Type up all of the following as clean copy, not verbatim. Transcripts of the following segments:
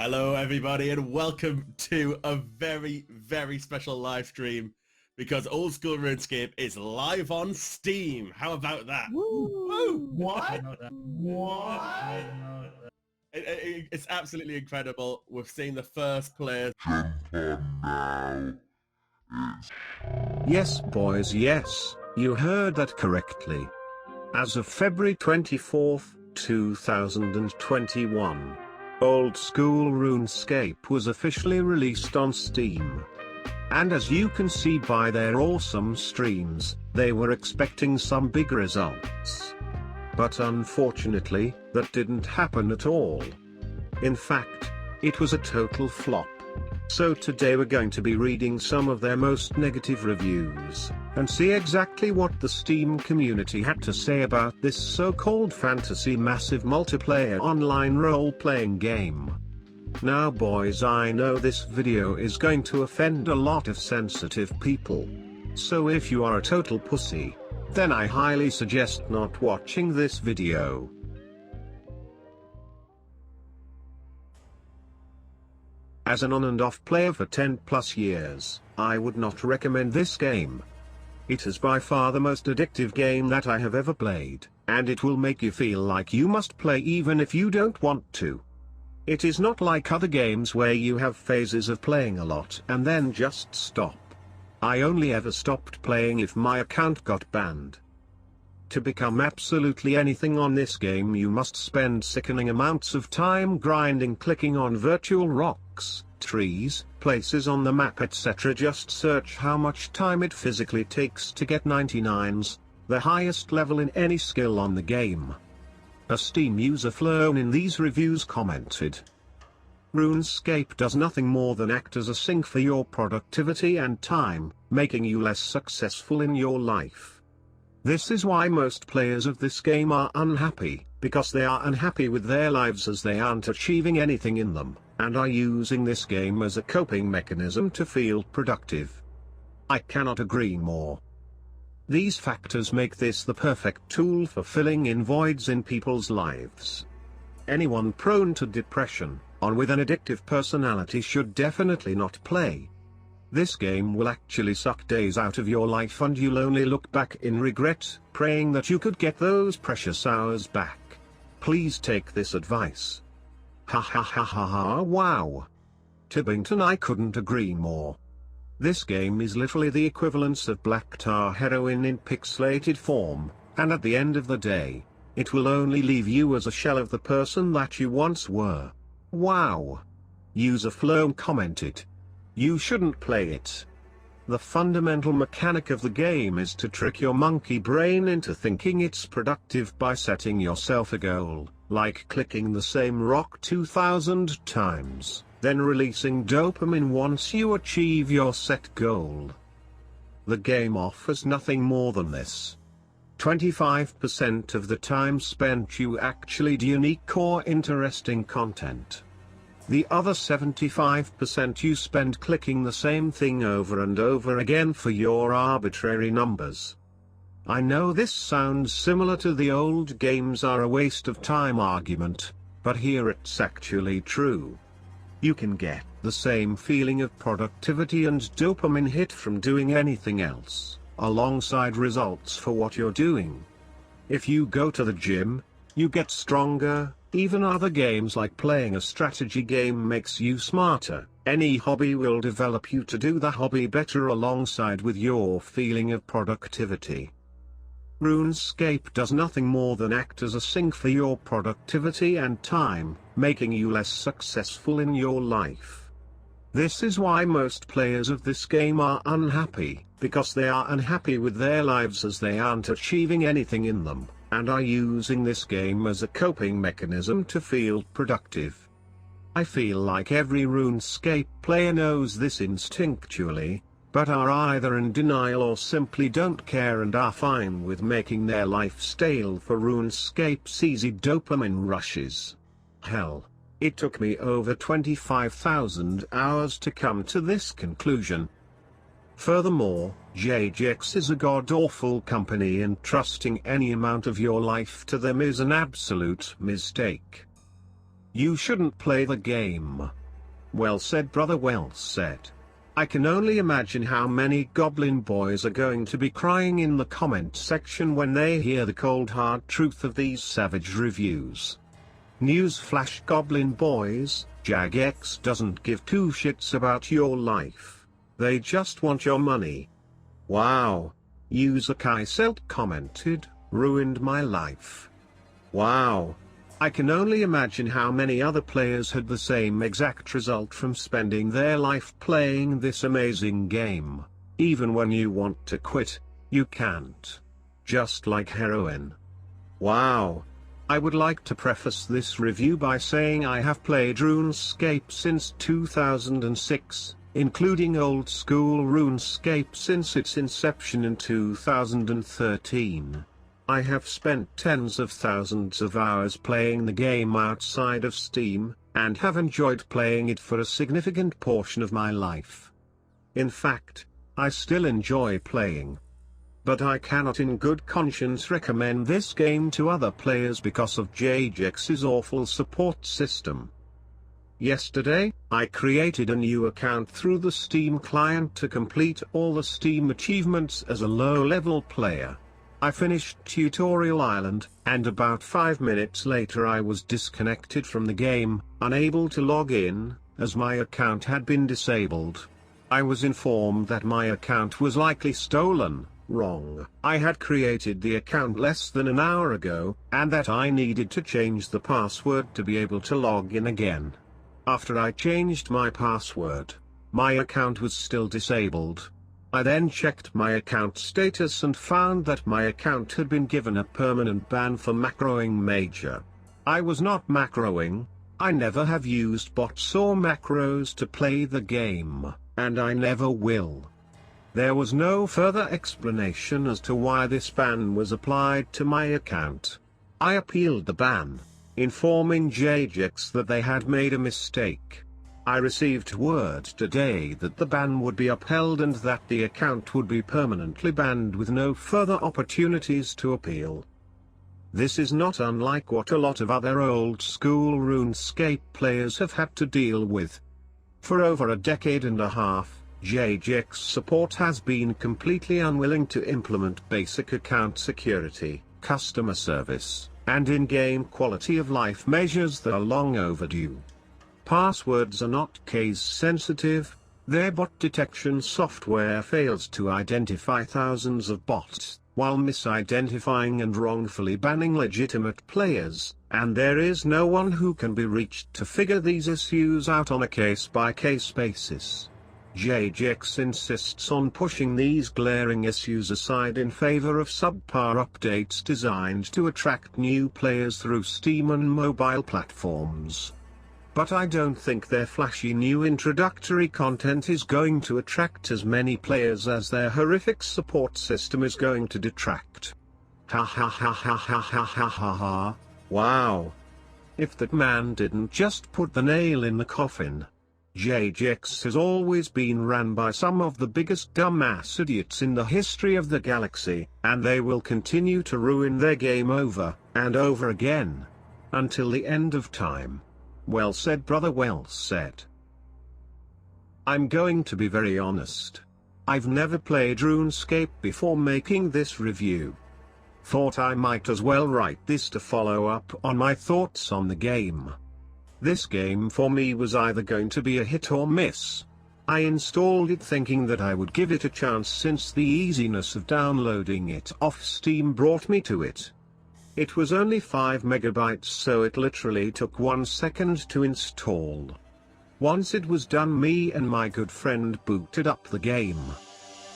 Hello everybody and welcome to a very, very special live stream because Old School RuneScape is live on Steam. How about that? Woo! Woo! What? It's absolutely incredible. We've seen the first players. Yes, boys, yes, you heard that correctly. As of February 24th, 2021, Old School RuneScape was officially released on Steam. And as you can see by their awesome streams, they were expecting some big results. But unfortunately, that didn't happen at all. In fact, it was a total flop. So today we're going to be reading some of their most negative reviews, and see exactly what the Steam community had to say about this so-called fantasy massive multiplayer online role-playing game. Now boys, I know this video is going to offend a lot of sensitive people. So if you are a total pussy, then I highly suggest not watching this video. As an on and off player for 10 plus years, I would not recommend this game. It is by far the most addictive game that I have ever played, and it will make you feel like you must play even if you don't want to. It is not like other games where you have phases of playing a lot and then just stop. I only ever stopped playing if my account got banned. To become absolutely anything on this game you must spend sickening amounts of time grinding, clicking on virtual rocks, trees, places on the map, etc. Just search how much time it physically takes to get 99s, the highest level in any skill on the game. A Steam user flown in these reviews commented, RuneScape does nothing more than act as a sink for your productivity and time, making you less successful in your life. This is why most players of this game are unhappy, because they are unhappy with their lives as they aren't achieving anything in them, and are using this game as a coping mechanism to feel productive. I cannot agree more. These factors make this the perfect tool for filling in voids in people's lives. Anyone prone to depression, or with an addictive personality should definitely not play. This game will actually suck days out of your life and you'll only look back in regret, praying that you could get those precious hours back. Please take this advice. Ha ha ha ha ha, wow. Tibbington, I couldn't agree more. This game is literally the equivalence of black tar heroin in pixelated form, and at the end of the day, it will only leave you as a shell of the person that you once were. Wow. User Flown commented, you shouldn't play it. The fundamental mechanic of the game is to trick your monkey brain into thinking it's productive by setting yourself a goal, like clicking the same rock 2,000 times, then releasing dopamine once you achieve your set goal. The game offers nothing more than this. 25% of the time spent you actually do unique or interesting content. The other 75% you spend clicking the same thing over and over again for your arbitrary numbers. I know this sounds similar to the old games are a waste of time argument, but here it's actually true. You can get the same feeling of productivity and dopamine hit from doing anything else, alongside results for what you're doing. If you go to the gym, you get stronger. Even other games like playing a strategy game makes you smarter. Any hobby will develop you to do the hobby better alongside with your feeling of productivity. RuneScape does nothing more than act as a sink for your productivity and time, making you less successful in your life. This is why most players of this game are unhappy, because they are unhappy with their lives as they aren't achieving anything in them, and are using this game as a coping mechanism to feel productive. I feel like every RuneScape player knows this instinctually, but are either in denial or simply don't care and are fine with making their life stale for RuneScape's easy dopamine rushes. Hell, it took me over 25,000 hours to come to this conclusion. Furthermore, Jagex is a god-awful company, and trusting any amount of your life to them is an absolute mistake. You shouldn't play the game. Well said, brother, well said. I can only imagine how many goblin boys are going to be crying in the comment section when they hear the cold hard truth of these savage reviews. Newsflash, goblin boys, Jagex doesn't give two shits about your life. They just want your money. Wow. User Kaiselt commented, ruined my life. Wow. I can only imagine how many other players had the same exact result from spending their life playing this amazing game. Even when you want to quit, you can't. Just like heroin. Wow. I would like to preface this review by saying I have played RuneScape since 2006, including Old School RuneScape since its inception in 2013. I have spent tens of thousands of hours playing the game outside of Steam, and have enjoyed playing it for a significant portion of my life. In fact, I still enjoy playing. But I cannot in good conscience recommend this game to other players because of Jagex's awful support system. Yesterday, I created a new account through the Steam client to complete all the Steam achievements as a low-level player. I finished Tutorial Island, and about 5 minutes later I was disconnected from the game, unable to log in, as my account had been disabled. I was informed that my account was likely stolen. Wrong. I had created the account less than an hour ago, and that I needed to change the password to be able to log in again. After I changed my password, my account was still disabled. I then checked my account status and found that my account had been given a permanent ban for macroing major. I was not macroing. I never have used bots or macros to play the game, and I never will. There was no further explanation as to why this ban was applied to my account. I appealed the ban, informing Jagex that they had made a mistake. I received word today that the ban would be upheld and that the account would be permanently banned with no further opportunities to appeal. This is not unlike what a lot of other old school RuneScape players have had to deal with. For over a decade and a half, Jagex support has been completely unwilling to implement basic account security, customer service, and in-game quality of life measures that are long overdue. Passwords are not case sensitive. Their bot detection software fails to identify thousands of bots, while misidentifying and wrongfully banning legitimate players, and there is no one who can be reached to figure these issues out on a case-by-case basis. Jagex insists on pushing these glaring issues aside in favor of subpar updates designed to attract new players through Steam and mobile platforms. But I don't think their flashy new introductory content is going to attract as many players as their horrific support system is going to detract. Ha ha ha ha ha ha ha ha ha. Wow. If that man didn't just put the nail in the coffin. Jagex has always been ran by some of the biggest dumbass idiots in the history of the galaxy, and they will continue to ruin their game over and over again, until the end of time. Well said, brother, well said. I'm going to be very honest. I've never played RuneScape before making this review. Thought I might as well write this to follow up on my thoughts on the game. This game for me was either going to be a hit or miss. I installed it thinking that I would give it a chance since the easiness of downloading it off Steam brought me to it. It was only 5 megabytes, so it literally took 1 second to install. Once it was done, me and my good friend booted up the game.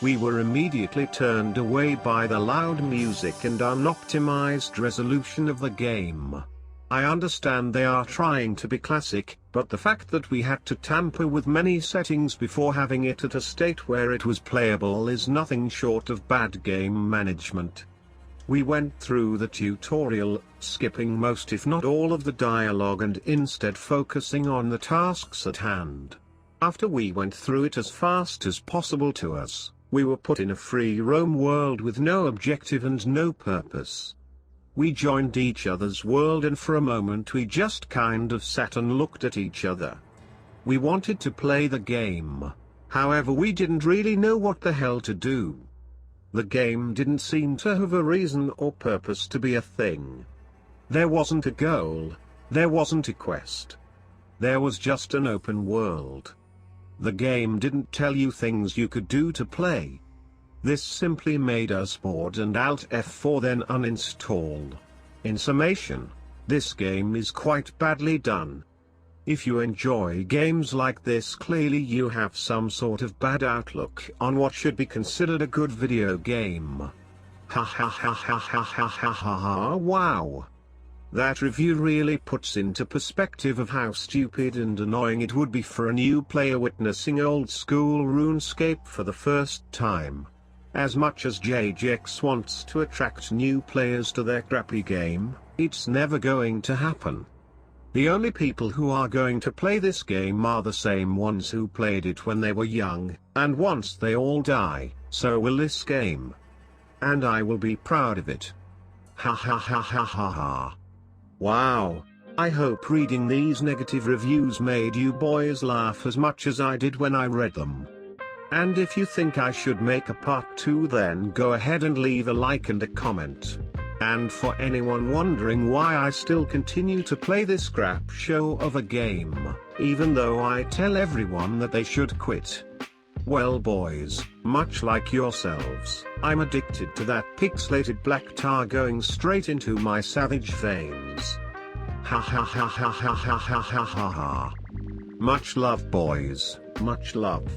We were immediately turned away by the loud music and unoptimized resolution of the game. I understand they are trying to be classic, but the fact that we had to tamper with many settings before having it at a state where it was playable is nothing short of bad game management. We went through the tutorial, skipping most if not all of the dialogue and instead focusing on the tasks at hand. After we went through it as fast as possible to us, we were put in a free roam world with no objective and no purpose. We joined each other's world and for a moment we just kind of sat and looked at each other. We wanted to play the game. However, we didn't really know what the hell to do. The game didn't seem to have a reason or purpose to be a thing. There wasn't a goal. There wasn't a quest. There was just an open world. The game didn't tell you things you could do to play. This simply made us bored and Alt F4 then uninstall. In summation, this game is quite badly done. If you enjoy games like this, clearly you have some sort of bad outlook on what should be considered a good video game. Ha ha ha ha ha ha ha ha ha, wow. That review really puts into perspective of how stupid and annoying it would be for a new player witnessing Old School RuneScape for the first time. As much as Jagex wants to attract new players to their crappy game, it's never going to happen. The only people who are going to play this game are the same ones who played it when they were young, and once they all die, so will this game. And I will be proud of it. Ha ha ha ha ha ha. Wow. I hope reading these negative reviews made you boys laugh as much as I did when I read them. And if you think I should make a part 2, then go ahead and leave a like and a comment. And for anyone wondering why I still continue to play this crap show of a game, even though I tell everyone that they should quit. Well boys, much like yourselves, I'm addicted to that pixelated black tar going straight into my savage veins. Ha ha ha ha ha ha ha ha ha ha. Much love boys, much love.